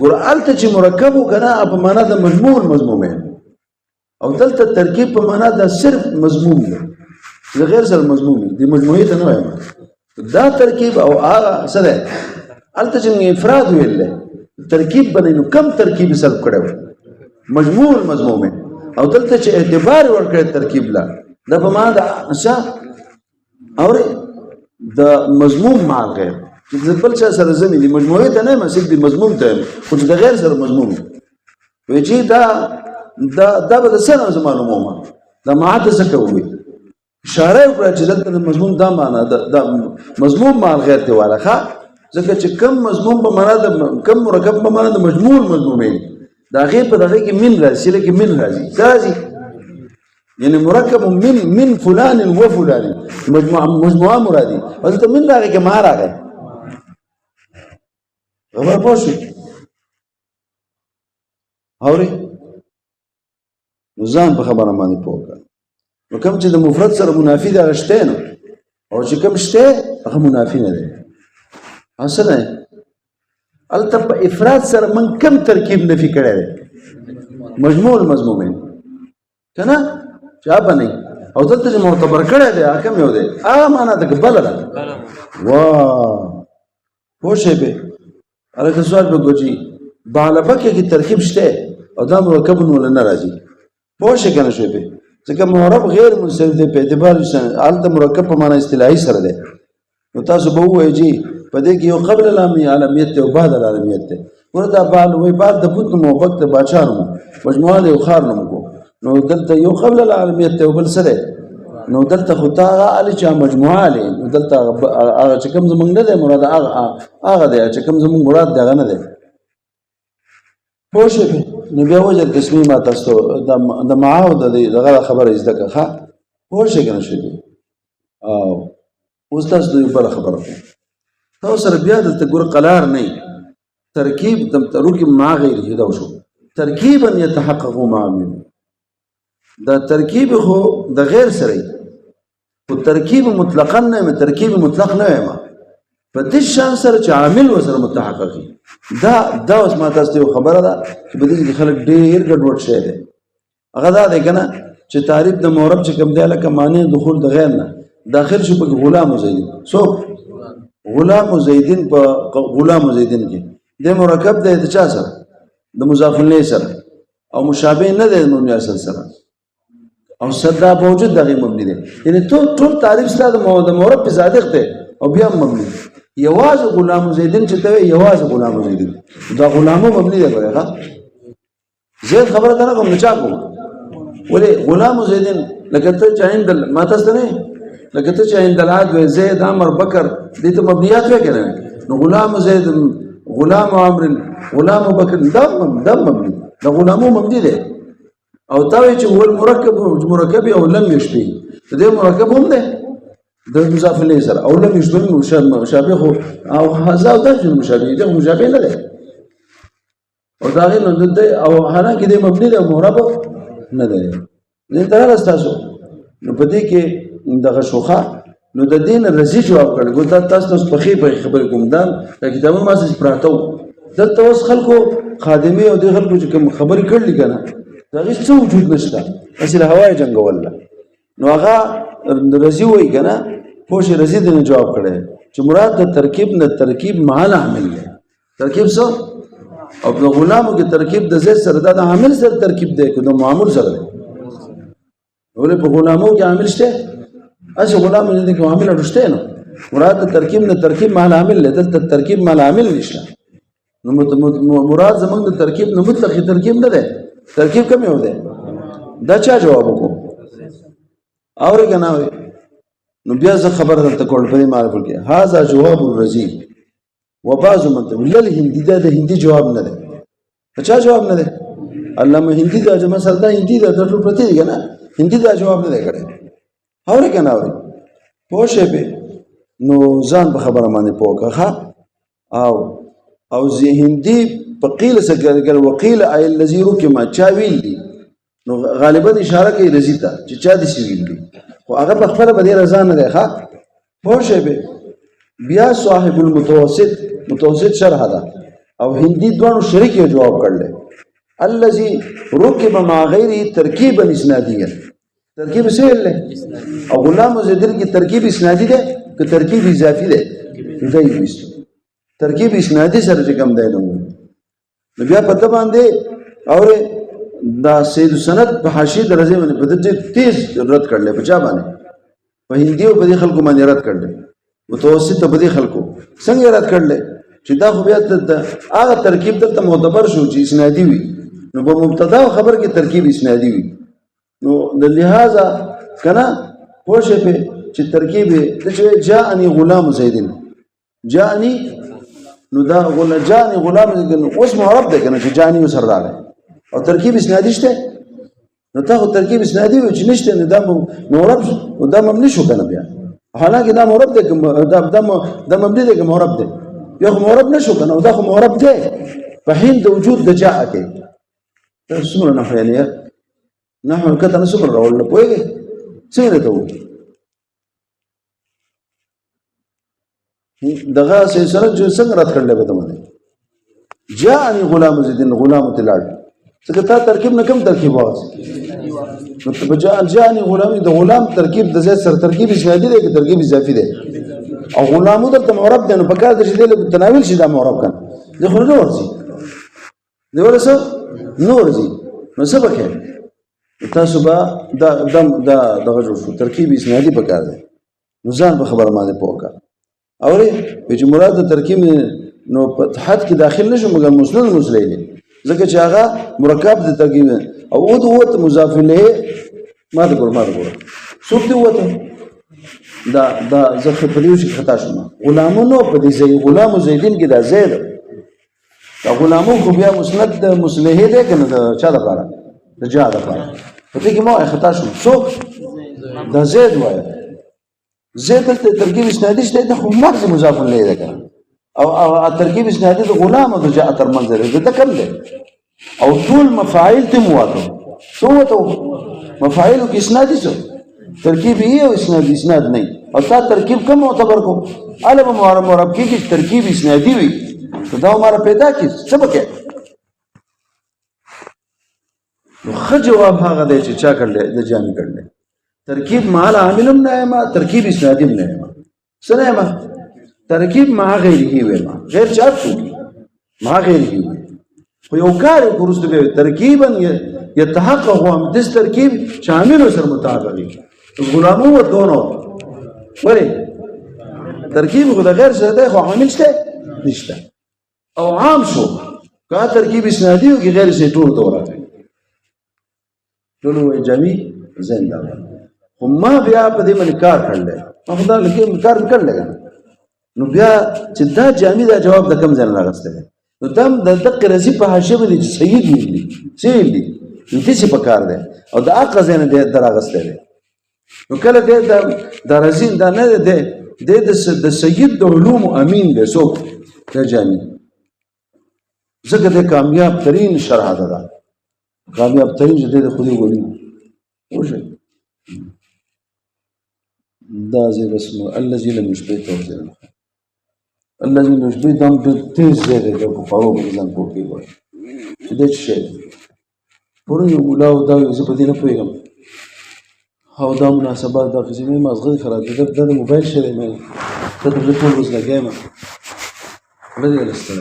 ورالته چې مرکب کنه په معنا د مضمومه او دلته ترکیب په معنا د صرف مضموم دی غیر سره مضموم دی مجموعه ته نه وایم دا ترکیب او هغه سره الته چې افراد ویل ترکیب باندې نو کم ترکیب سره کړو مضمومه او دلته چې اعتبار ورکړ ترکیب لا د په معنا د اشا اور د مضموم مع غیر چې بل څه سره زمي دي مجموعه ته نه مسک دي مضموم ته خو د غیر سره مضموم وي چې دا به د سره معلومه دا معاد څه کوي اشاره وکړه چې دلته مضمون دا معنا د مضمون مع غیر دی والا ځکه چې کم مضمون په معنا د کم مرکب په معنا د مجموع مضمومین دا غیر په دغه کې من راځي لکه من راځي یعنی مرکب من فلان و فلان مجموعه مرادي ولته من راغی که ما راغی خبر پوه شو اوري نو ځان په خبره باندې پوه کړه نو کوم چې د مفرد سره منافي ده شته نو او چې کوم شته هغه منافي نه دی اصل نه الته په افراد سره من کم ترکیب نفي کړی دی مجموع المضمومین کنه چا باندې او دلته چې معتبر کړی دی حکم یو دی هغه معنا د بل ده واه پوه شئ به الکه سوال به کوجی بالبه کې ترکیب شته او دا مرکب ول نه راځي پوه شئ کنه شوی به ځکه معرب غیر منصرف دی په اعتبار الته مرکب په معنا اصطلاحي سره دی نو تاسو به وایي چې په دې کې یو قبل العالمیت او بعد العالمیت دی ورته بال وای بعد د بوت نو وخت د بچانو مجموعه یو خار نوم کو نو دلته یو قبل العالمیت او بل سره نو دلته خو تا علی چا مجموعه علی نو دلته هغه چې کوم زمونږ نه دی مراد هغه دی چې کوم زمونږ مراد دغه نه دی پوه شئ نو بیا وجه تصمیم تاسو د معاو دغه خبره زده کړه پوه شئ کنه شئ او اوس تاسو د بل خبره تاسو سره بیا دلته ګور قلار نه ترکیب تم تروکی ما غیر هدا شو ترکیبا يتحقق مع من دا ترکیب خو د غیر سره او ترکیب مطلقا نه ترکیب مطلق نه ما په دې شان سره چې عامل وسره متحققي دا اوس ما تاسو خبره ده چې په دې کې خلک ډېر ګډوډ شي دي هغه دا دی کنه چې تعریف د مورب چې کوم دی لکه معنی دخول د غیر نه داخل شو په غلام زیدین سو غلام زیدین په غلام زیدین کې د مرکب د چا سره د مضاف الیه سره او مشابه نه دی مبني اصل سره او صدا موجود دغه مبني دی یعنی ټول تعریف سره د مورب په صادق دی او بیا مبني یواز غلام زیدین چې ته یواز غلام زیدین دا غلامو مبني دی ګره زید خبره کنه کوم نچا کوم ولی غلام زیدین لکه ته چاین دل ما تاسو نه لکه ته چاین دلات و زید عمر بکر دې ته مبنيات وې کنه نو غلام زید غلام عمرو غلام بکر دم مبني دا غلامو مبني دی او تا چې هو مرکب او لم يشبه دې مرکب هم دی د مضاف الیه سره او لم يشبه مشابه او هذا د مشابه دی مشابه نه دی او دا غي نو د او حالانکه دې مبني دی مرکب نه دی دې تر تاسو نو پدې کې دغه شوخه نو د دین رزي جواب کړ ګوتا تاسو په خبر کوم دا کتابونه ما څه پراته دلته اوس خلکو خادمي او د خلکو چې کوم خبرې کړل کنه دا هیڅ څه وجود نشته اصل هوای جنگ ولا نو هغه رزي وای کنه پوښ رزي دې جواب کړي چې مراد د ترکیب نه ترکیب معنی عامل دی ترکیب څه او د غلامو کې ترکیب د زید سره د عامل سره ترکیب دی کو د معمول سره ولې په غلامو کې عامل شته اسی غلام دې کې عامل رشته نو مراد ترکیب نه ترکیب معنی عامل دی دلته ترکیب معنی عامل نشته نو مراد زمونږ د ترکیب نه مطلق ترکیب نه دی ترکیب کم یو دی دا چا جواب وکړو اوري کنه اوري نو بیا زه خبر درته کول په معرفت کې هاذا جواب الرزي وبعض من ولل هندي دا د هندي جواب نه دی چا جواب نه دی علامه هندي دا جمع سره دا هندي دا ټول پرتی دی کنه هندي دا جواب نه دی کړی اوري کنه اوري پوښې به نو ځان په خبره باندې پوکه او زه هندي په قیل سره وقیل ای الذی رکما چا ویل دي نو غالبا اشاره کوي رزي ته چې چا دي سی ویل دي خو هغه په خپل باندې رضا نه ده ښه پوښې به بیا صاحب المتوسط شرح ده او هندي دوه شریک جواب کړل الذي ركب مع غيره ترکیبا اسناديا ترکیب سهل له او غلام زیدل کی ترکیب اسنادي ده که ترکیب اضافي ده دای وست ترکیب اسنادي سره کوم دی نو بیا پته باندې اور دا سید سند په حاشیه درجه باندې په دې تیز رد کړل په چا باندې په هندي او په خلکو باندې رد کړل متوسط په دې خلکو څنګه رد کړل چې دا خو بیا هغه ترکیب دلته معتبر شو چې اسنادي وي نو په مبتدا خبر کې ترکیب اسنادي وي نو د لہذا کنه پوښې په چې ترکیب د جاءني غلام زیدین جاءني نو دا جاءني غلام زیدین اوس معرب ده کنه چې جاءني وسر راغی او ترکیب اسنادي شته نو تا خو ترکیب اسنادي وي چې نشته نو دا مورب دا مبني شو کنه بیا حالانکه دا مورب دی دا مبني دی که مورب دی یو خو مورب نشو کنه او دا خو مورب دی په حین د وجود د جاء کې څومره نحو یعنی نحو کته نه څومره راول نه پوهېږې څنګه ته وو دغه سره جو څنګه رات کړل به ته باندې جاءني غلام زیدین غلام تلاړ څنګه تا ترکیب نه کم ترکیب واس نو ته جاءني غلام د غلام ترکیب د زید سره ترکیب اسنادي دی که ترکیب اضافي دی او غلامو دلته معرب دی نو په کار د چې دی تناول شي دا معرب کنه د خو نه ورځي دی ورسه نو ورځي نو څه وکړي تاسو به دغه جوړ شو ترکیب اسنادي په کار دی نو ځان په خبره باندې پوهه اورې چې مراد د ترکیب نو په حد کې داخل نشو مګر مسند مسلې ځکه چې هغه مرکب د ترکیب او او دوت مضاف الیه ما د ګور څوک دی وته دا زخه په دیو شي خطا شوم غلامونو په دې ځای غلام زیدین کې دا زید دا غلامو خو بیا مسند د مسلې دی کنه د چا د پاره د جا د پاره په دې کې مو خطا شوم څوک دا زید وایي زید ته ترکیب اسنادي شته د خو مرز مضاف الیه ده کنه او ترکیب اسنادي د غلام او د جاء تر منظر ده کم ده او ټول مفاعل ته مواته څه وته مفاعل کې اسنادي څه ترکیب یې او اسناد نه او تا ترکیب کوم معتبر کو علم مرکب کې ترکیب اسنادي وي دا عمره پیدا کی څه بکه نو خ جواب هغه دی چې چا کړل د جامع کړل ترکیب مع عاملم نه ترکیب اسنادي نه سره ما ترکیب مع غیره وي ما غیر چا څه مع غیره وي خو یو کار ورسته به ترکیبا يتحقق هم د ترکیب شامل سره مطابق وي غلامو و دونو ولی ترکیب خو د غیر سره ده خو عامل شته نشته او عام شو کا ترکیب اسنادي او غیر سره ټول دوره ټول وي جمعي زنده خو ما بیا په دې باندې کار کړل ما خدا لکه کار کړل نو بیا چې دا جامع دا جواب د کم ځای راغسته نو دم د دقه رزي په حاشیه باندې چې صحیح دی صحیح دی دې څه په کار ده او دا اقا ځای نه دراغسته دی نو کله دې د رزين دا نه ده د سید د علوم امین دی څوک دا جامع زګه د کامیاب ترين شرح ده کامیاب ترين چې د خودي وړي وشه دا زي اسمه الذي لم يشبه توزيع الذي لم يشبه دم تیز زي ده په قارو بزن کوي وای دې شي پرې مولا او دا زه په دې نه پوهیږم او دا مناسبات د قسمه مازغه خراب دي د موبایل شری مې ته د ټول روز لګایم ولې لستل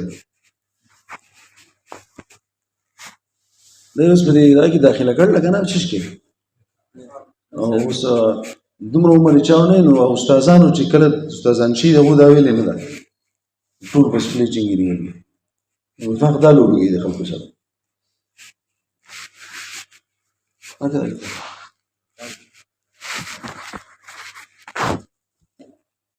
دا اوس په دې راګي داخله کړل کنه چې شي او اوس دومره عمر چاونه نو استادانو چې کله استادان شي دا ویل نه ده ټول په سپلی چنګيري نو ځکه دا لوګي د خلکو سره